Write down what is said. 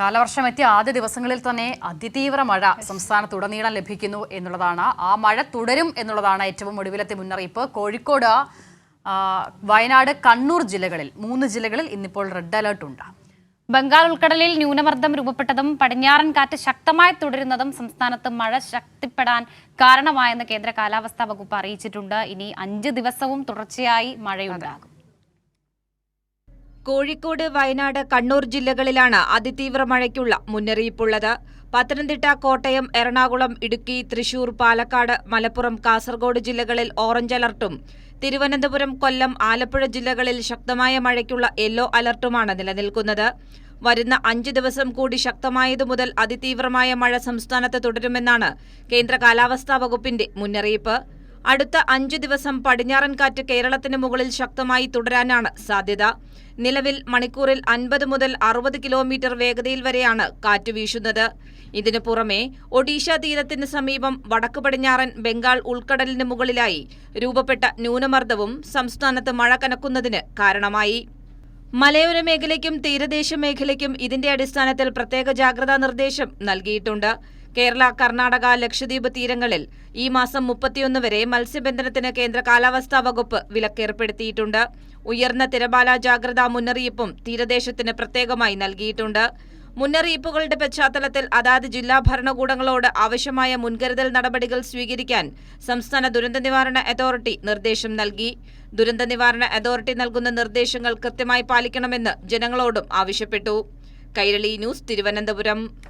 കാലവർഷം എത്തിയ ആദ്യ ദിവസങ്ങളിൽ തന്നെ അതിതീവ്ര മഴ സംസ്ഥാനത്തുടനീളം ലഭിക്കുന്നു എന്നുള്ളതാണ്. ആ മഴ തുടരും എന്നുള്ളതാണ് ഏറ്റവും ഒടുവിലത്തെ മുന്നറിയിപ്പ്. കോഴിക്കോട്, വയനാട്, കണ്ണൂർ ജില്ലകളിൽ 3 ജില്ലകളിൽ ഇന്നിപ്പോൾ റെഡ് അലർട്ട് ഉണ്ട്. ബംഗാൾ ഉൾക്കടലിൽ ന്യൂനമർദ്ദം രൂപപ്പെട്ടതും പടിഞ്ഞാറൻ കാറ്റ് ശക്തമായി തുടരുന്നതും സംസ്ഥാനത്ത് മഴ ശക്തിപ്പെടാൻ കാരണമായെന്ന് കേന്ദ്ര കാലാവസ്ഥാ വകുപ്പ് അറിയിച്ചിട്ടുണ്ട്. ഇനി 5 ദിവസവും തുടർച്ചയായി മഴയുണ്ടാകും. കോഴിക്കോട്, വയനാട്, കണ്ണൂർ ജില്ലകളിലാണ് അതിതീവ്ര മഴയ്ക്കുള്ള മുന്നറിയിപ്പുള്ളത്. പത്തനംതിട്ട, കോട്ടയം, എറണാകുളം, ഇടുക്കി, തൃശൂർ, പാലക്കാട്, മലപ്പുറം, കാസർഗോഡ് ജില്ലകളിൽ ഓറഞ്ച് അലർട്ടും തിരുവനന്തപുരം, കൊല്ലം, ആലപ്പുഴ ജില്ലകളിൽ ശക്തമായ മഴയ്ക്കുള്ള യെല്ലോ അലർട്ടുമാണ് നിലനിൽക്കുന്നത്. വരുന്ന 5 ദിവസം കൂടി ശക്തമായതു മുതൽ അതിതീവ്രമായ മഴ സംസ്ഥാനത്ത് തുടരുമെന്നാണ് കേന്ദ്ര കാലാവസ്ഥാ വകുപ്പിന്റെ മുന്നറിയിപ്പ്. അടുത്ത 5 ദിവസം പടിഞ്ഞാറൻ കാറ്റ് കേരളത്തിന് മുകളിൽ ശക്തമായി തുടരാനാണ് സാധ്യത. നിലവിൽ മണിക്കൂറിൽ 50 മുതൽ 60 കിലോമീറ്റർ വേഗതയിൽ വരെയാണ് കാറ്റ് വീശുന്നത്. ഇതിനു പുറമെ ഒഡീഷ തീരത്തിന് സമീപം വടക്ക് പടിഞ്ഞാറൻ ബംഗാൾ ഉൾക്കടലിന് മുകളിലായി രൂപപ്പെട്ട ന്യൂനമർദ്ദവും സംസ്ഥാനത്ത് മഴ കനക്കുന്നതിന് കാരണമായി. മലയോര മേഖലയ്ക്കും തീരദേശ മേഖലയ്ക്കും ഇതിന്റെ അടിസ്ഥാനത്തിൽ പ്രത്യേക ജാഗ്രതാ നിർദ്ദേശം നൽകിയിട്ടുണ്ട്. കേരള, കർണാടക, ലക്ഷദ്വീപ് തീരങ്ങളിൽ ഈ മാസം 31 വരെ മത്സ്യബന്ധനത്തിന് കേന്ദ്ര കാലാവസ്ഥാ വകുപ്പ് വിലക്കേർപ്പെടുത്തിയിട്ടുണ്ട്. ഉയർന്ന തിരമാല ജാഗ്രതാ മുന്നറിയിപ്പും തീരദേശത്തിന് പ്രത്യേകമായി നൽകിയിട്ടുണ്ട്. മുന്നറിയിപ്പുകളുടെ പശ്ചാത്തലത്തിൽ അതാത് ജില്ലാ ഭരണകൂടങ്ങളോട് ആവശ്യമായ മുൻകരുതൽ നടപടികൾ സ്വീകരിക്കാൻ സംസ്ഥാന ദുരന്ത നിവാരണ അതോറിറ്റി നിർദ്ദേശം നൽകി. ദുരന്ത നിവാരണ അതോറിറ്റി നൽകുന്ന നിർദ്ദേശങ്ങൾ കൃത്യമായി പാലിക്കണമെന്ന് ജനങ്ങളോടും ആവശ്യപ്പെട്ടു. കൈരളി ന്യൂസ്, തിരുവനന്തപുരം.